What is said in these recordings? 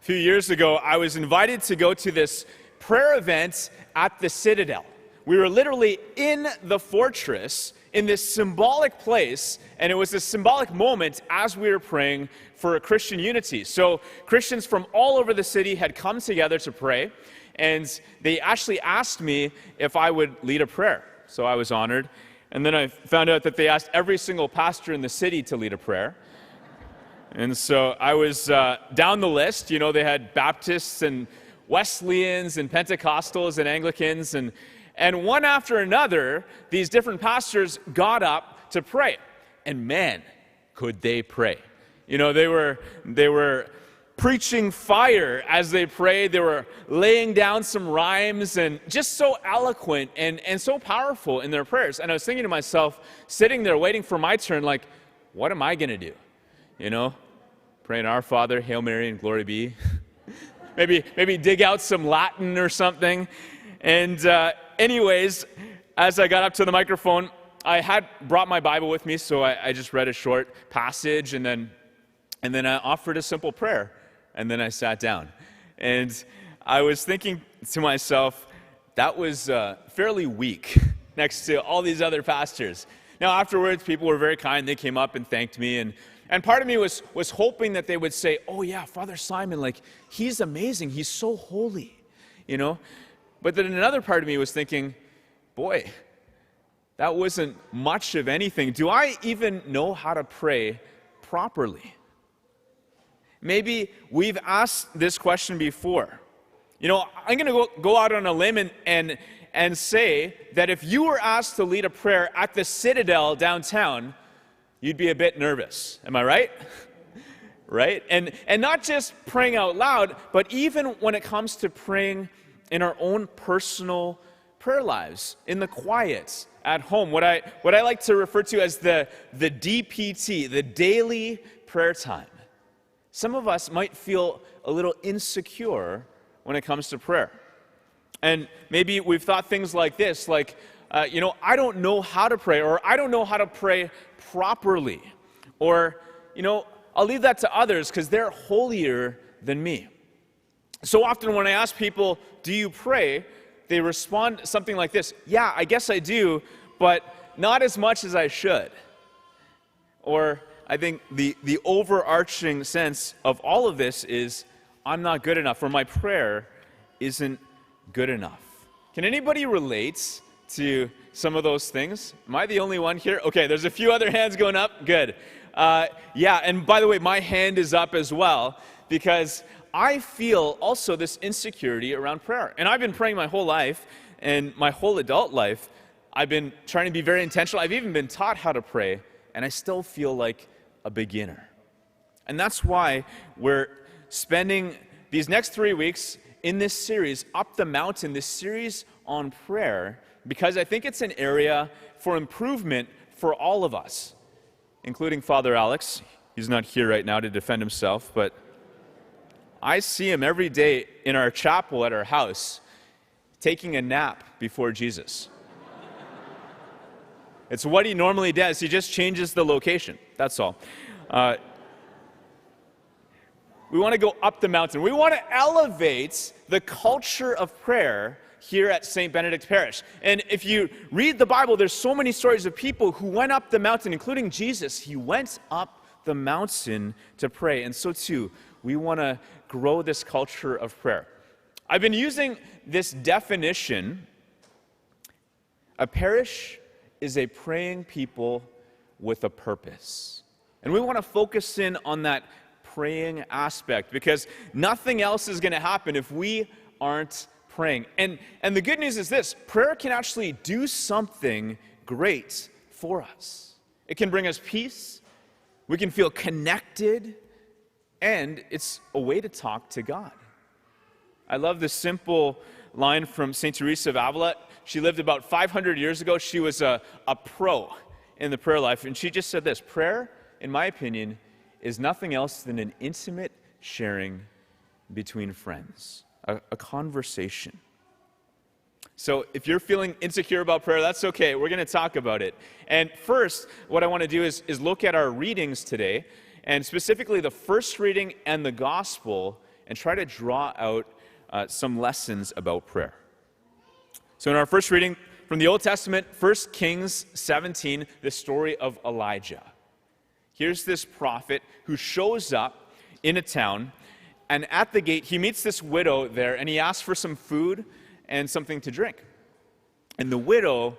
A few years ago, I was invited to go to this prayer event at the Citadel. We were literally in the fortress, in this symbolic place, and it was a symbolic moment as we were praying for Christian unity. So Christians from all over the city had come together to pray, and they actually asked me if I would lead a prayer. So I was honored. And then I found out that they asked every single pastor in the city to lead a prayer. And so I was down the list. They had Baptists and Wesleyans and Pentecostals and Anglicans, and one after another, these different pastors got up to pray. And man, could they pray. They were preaching fire as they prayed. They were laying down some rhymes and just so eloquent and so powerful in their prayers. And I was thinking to myself, sitting there waiting for my turn, like, what am I going to do? Praying Our Father, Hail Mary, and Glory Be. maybe dig out some Latin or something. And anyways, as I got up to the microphone, I had brought my Bible with me, so I just read a short passage, and then I offered a simple prayer, and then I sat down. And I was thinking to myself, that was fairly weak next to all these other pastors. Now, afterwards, people were very kind. They came up and thanked me, and part of me was hoping that they would say, oh yeah, Father Simon, like, he's amazing. He's so holy, But then another part of me was thinking, boy, that wasn't much of anything. Do I even know how to pray properly? Maybe we've asked this question before. I'm going to go out on a limb and say that if you were asked to lead a prayer at the Citadel downtown, you'd be a bit nervous. Am I right? Right? And not just praying out loud, but even when it comes to praying in our own personal prayer lives, in the quiet, at home, what I like to refer to as the DPT, the daily prayer time. Some of us might feel a little insecure when it comes to prayer. And maybe we've thought things like this, like, I don't know how to pray, or I don't know how to pray properly, or, I'll leave that to others because they're holier than me. So often when I ask people, do you pray? They respond something like this: yeah, I guess I do, but not as much as I should. Or I think the overarching sense of all of this is, I'm not good enough, or my prayer isn't good enough. Can anybody relate to some of those things? Am I the only one here? Okay, there's a few other hands going up. Good. Yeah, and by the way, my hand is up as well, because I feel also this insecurity around prayer. And I've been praying my whole life, and my whole adult life, I've been trying to be very intentional. I've even been taught how to pray, and I still feel like a beginner. And that's why we're spending these next 3 weeks in this series, Up the Mountain, this series on prayer, because I think it's an area for improvement for all of us, including Father Alex. He's not here right now to defend himself, but I see him every day in our chapel at our house taking a nap before Jesus. It's what he normally does. He just changes the location. That's all. We want to go up the mountain. We want to elevate the culture of prayer here at St. Benedict Parish. And if you read the Bible, there's so many stories of people who went up the mountain, including Jesus. He went up the mountain to pray. And so too, we want to grow this culture of prayer. I've been using this definition. A parish is a praying people with a purpose. And we want to focus in on that praying aspect, because nothing else is going to happen if we aren't praying. And the good news is this: prayer can actually do something great for us. It can bring us peace, we can feel connected, and it's a way to talk to God. I love this simple line from St. Teresa of Avila. She lived about 500 years ago. She was a pro in the prayer life, and she just said this: prayer, in my opinion, is nothing else than an intimate sharing between friends, a conversation. So if you're feeling insecure about prayer, that's okay. We're going to talk about it. And first, what I want to do is look at our readings today, and specifically the first reading and the gospel, and try to draw out some lessons about prayer. So in our first reading from the Old Testament, 1 Kings 17, the story of Elijah. Here's this prophet who shows up in a town, and at the gate, he meets this widow there, and he asks for some food and something to drink. And the widow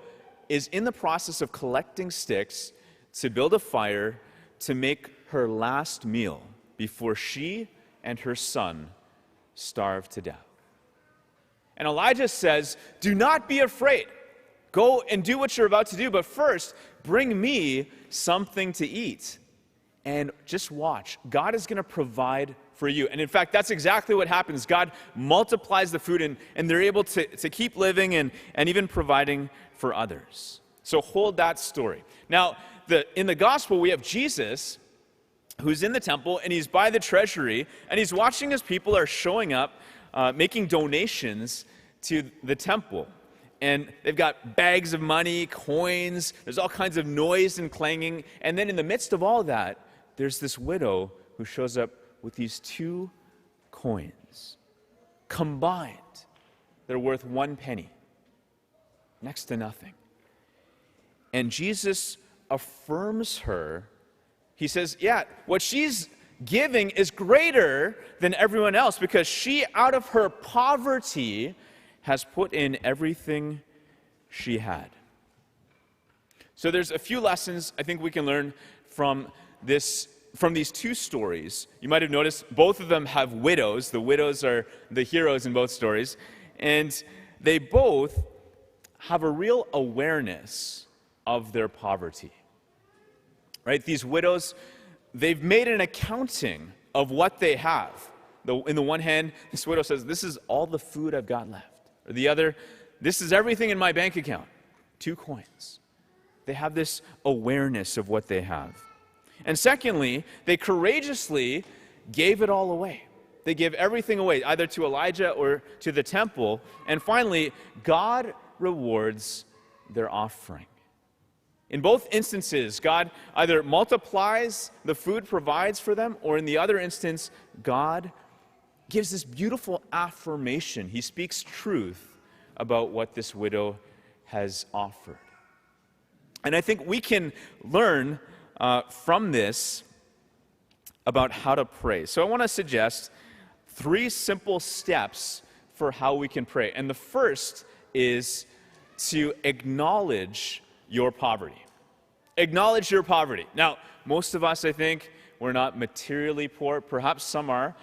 is in the process of collecting sticks to build a fire to make her last meal before she and her son starve to death. And Elijah says, "Do not be afraid. Go and do what you're about to do, but first, bring me something to eat. And just watch. God is going to provide for you." And in fact, that's exactly what happens. God multiplies the food, and they're able to keep living and even providing for others. So hold that story. Now, in the gospel, we have Jesus, who's in the temple, and he's by the treasury, and he's watching as people are showing up, making donations to the temple. And they've got bags of money, coins, there's all kinds of noise and clanging. And then in the midst of all that, there's this widow who shows up with these 2 coins. Combined, they're worth 1 penny. Next to nothing. And Jesus affirms her. He says, yeah, what she's giving is greater than everyone else because she, out of her poverty, has put in everything she had. So there's a few lessons I think we can learn from these 2 stories. You might have noticed both of them have widows. The widows are the heroes in both stories. And they both have a real awareness of their poverty. Right? These widows, they've made an accounting of what they have. In the one hand, this widow says, "This is all the food I've got left." Or the other, "This is everything in my bank account." 2 coins. They have this awareness of what they have. And secondly, they courageously gave it all away. They give everything away, either to Elijah or to the temple. And finally, God rewards their offering. In both instances, God either multiplies the food, provides for them, or in the other instance, God gives this beautiful affirmation. He speaks truth about what this widow has offered. And I think we can learn from this about how to pray. So I want to suggest 3 simple steps for how we can pray. And the first is to acknowledge your poverty. Acknowledge your poverty. Now, most of us, I think, we're not materially poor. Perhaps some are.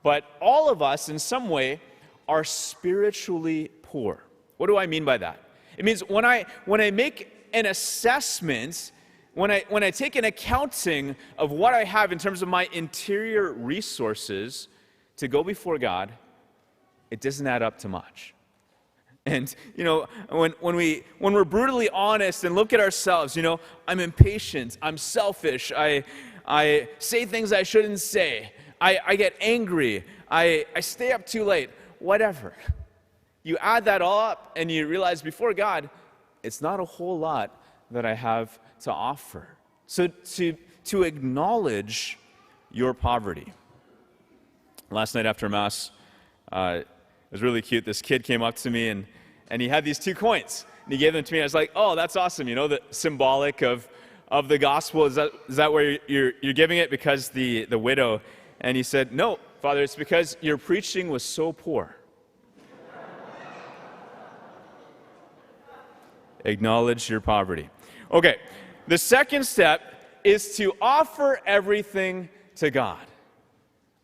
But all of us, in some way, are spiritually poor. What do I mean by that? It means when I make an assessment, when I take an accounting of what I have in terms of my interior resources to go before God, it doesn't add up to much. And, when we're brutally honest and look at ourselves, I'm impatient, I'm selfish, I say things I shouldn't say, I get angry, I stay up too late, whatever. You add that all up and you realize before God, it's not a whole lot that I have to offer. So to acknowledge your poverty. Last night after Mass, it was really cute. This kid came up to me and he had these 2 coins. And he gave them to me. I was like, "Oh, that's awesome. The symbolic of the gospel. Is that where you're giving it because the widow?" And he said, "No, Father, it's because your preaching was so poor." Acknowledge your poverty. Okay, the second step is to offer everything to God.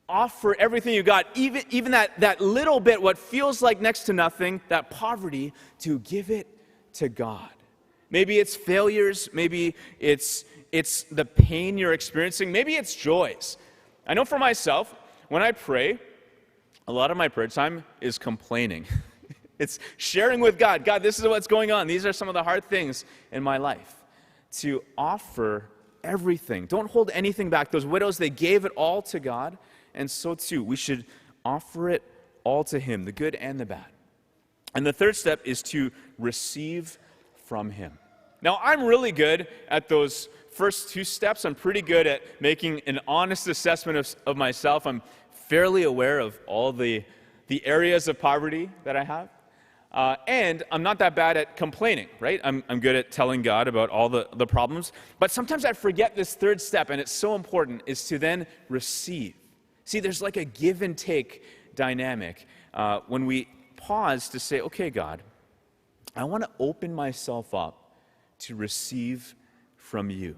Offer everything you got, even that little bit, what feels like next to nothing, that poverty, to give it to God. Maybe it's failures, maybe it's the pain you're experiencing, maybe it's joys. I know for myself, when I pray, a lot of my prayer time is complaining. It's sharing with God, "God, this is what's going on. These are some of the hard things in my life." To offer everything. Don't hold anything back. Those widows, they gave it all to God, and so too, we should offer it all to Him, the good and the bad. And the third step is to receive from Him. Now, I'm really good at those first 2 steps. I'm pretty good at making an honest assessment of myself. I'm fairly aware of all the areas of poverty that I have. And I'm not that bad at complaining, right? I'm good at telling God about all the problems. But sometimes I forget this third step, and it's so important, is to then receive. See, there's like a give and take dynamic when we pause to say, okay, God, I want to open myself up to receive from you.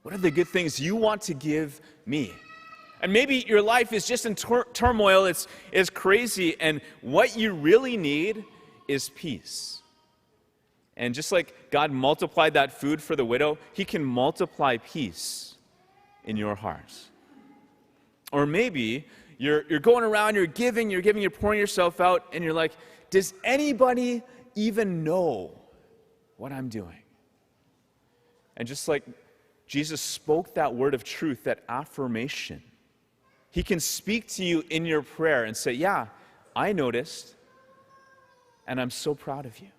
What are the good things you want to give me? And maybe your life is just in turmoil, it's crazy, and what you really need is peace. And just like God multiplied that food for the widow, he can multiply peace in your heart. Or maybe you're going around, you're giving, you're pouring yourself out, and you're like, does anybody even know what I'm doing? And just like Jesus spoke that word of truth, that affirmation, he can speak to you in your prayer and say, yeah, I noticed, and I'm so proud of you.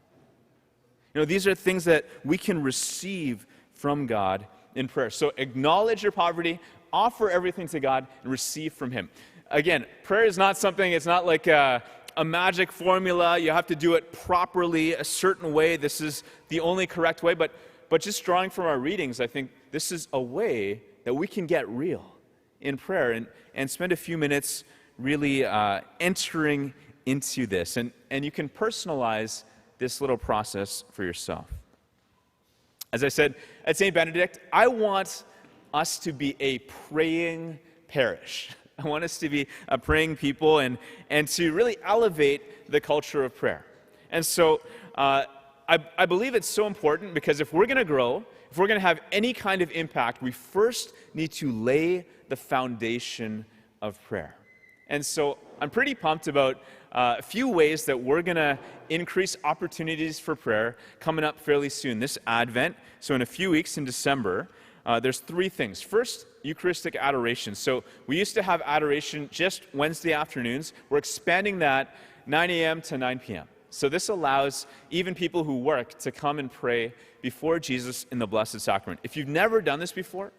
You know, these are things that we can receive from God in prayer. So acknowledge your poverty, offer everything to God, and receive from him. Again, prayer is not something, it's not like a magic formula. You have to do it properly, a certain way. This is the only correct way. But just drawing from our readings, I think this is a way that we can get real in prayer and spend a few minutes really entering into this. And you can personalize this little process for yourself. As I said at St. Benedict, I want us to be a praying parish. I want us to be a praying people and to really elevate the culture of prayer. And so I believe it's so important because if we're going to grow, if we're going to have any kind of impact, we first need to lay the foundation of prayer. And so I'm pretty pumped about a few ways that we're going to increase opportunities for prayer coming up fairly soon. This Advent, so in a few weeks in December, there's three things. First, Eucharistic Adoration. So we used to have adoration just Wednesday afternoons. We're expanding that 9 a.m. to 9 p.m. So this allows even people who work to come and pray before Jesus in the Blessed Sacrament. If you've never done this before,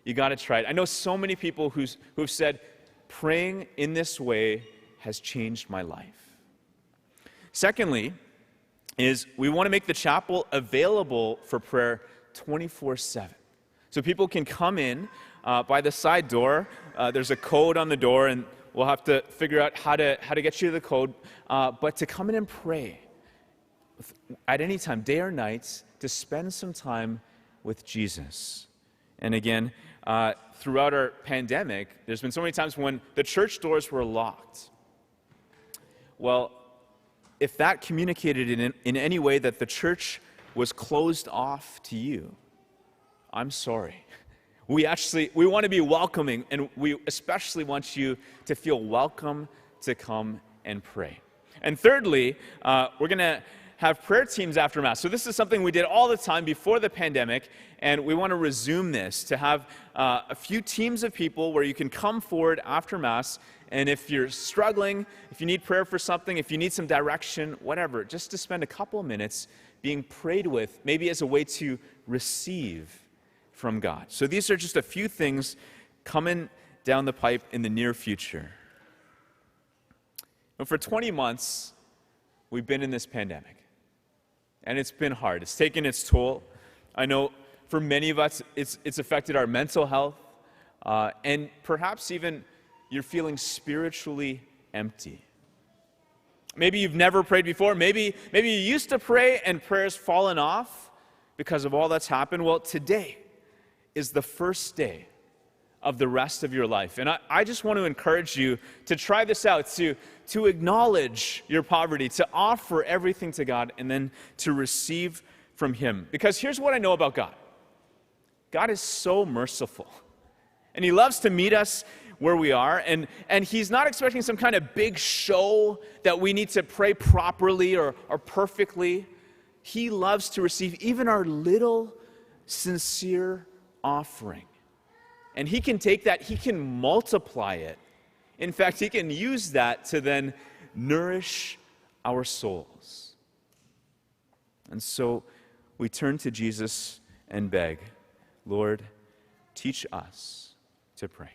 you got to try it. I know so many people who've said, praying in this way has changed my life. Secondly, is we want to make the chapel available for prayer 24/7. So people can come in by the side door. There's a code on the door, and we'll have to figure out how to get you the code. But to come in and pray at any time, day or night, to spend some time with Jesus. And again, throughout our pandemic, there's been so many times when the church doors were locked. Well, if that communicated in any way that the church was closed off to you, I'm sorry. We want to be welcoming, and we especially want you to feel welcome to come and pray. And thirdly, we're going to have prayer teams after Mass. So this is something we did all the time before the pandemic, and we want to resume this, to have a few teams of people where you can come forward after Mass, and if you're struggling, if you need prayer for something, if you need some direction, whatever, just to spend a couple of minutes being prayed with, maybe as a way to receive from God. So these are just a few things coming down the pipe in the near future. And for 20 months, we've been in this pandemic. And it's been hard. It's taken its toll. I know for many of us, it's affected our mental health. And perhaps even you're feeling spiritually empty. Maybe you've never prayed before. Maybe you used to pray and prayer's fallen off because of all that's happened. Well, today is the first day of the rest of your life. And I just want to encourage you to try this out, to acknowledge your poverty, to offer everything to God, and then to receive from Him. Because here's what I know about God. God is so merciful. And He loves to meet us where we are. And He's not expecting some kind of big show that we need to pray properly or perfectly. He loves to receive even our little sincere offering. And He can take that, He can multiply it. In fact, He can use that to then nourish our souls. And so we turn to Jesus and beg, Lord, teach us to pray.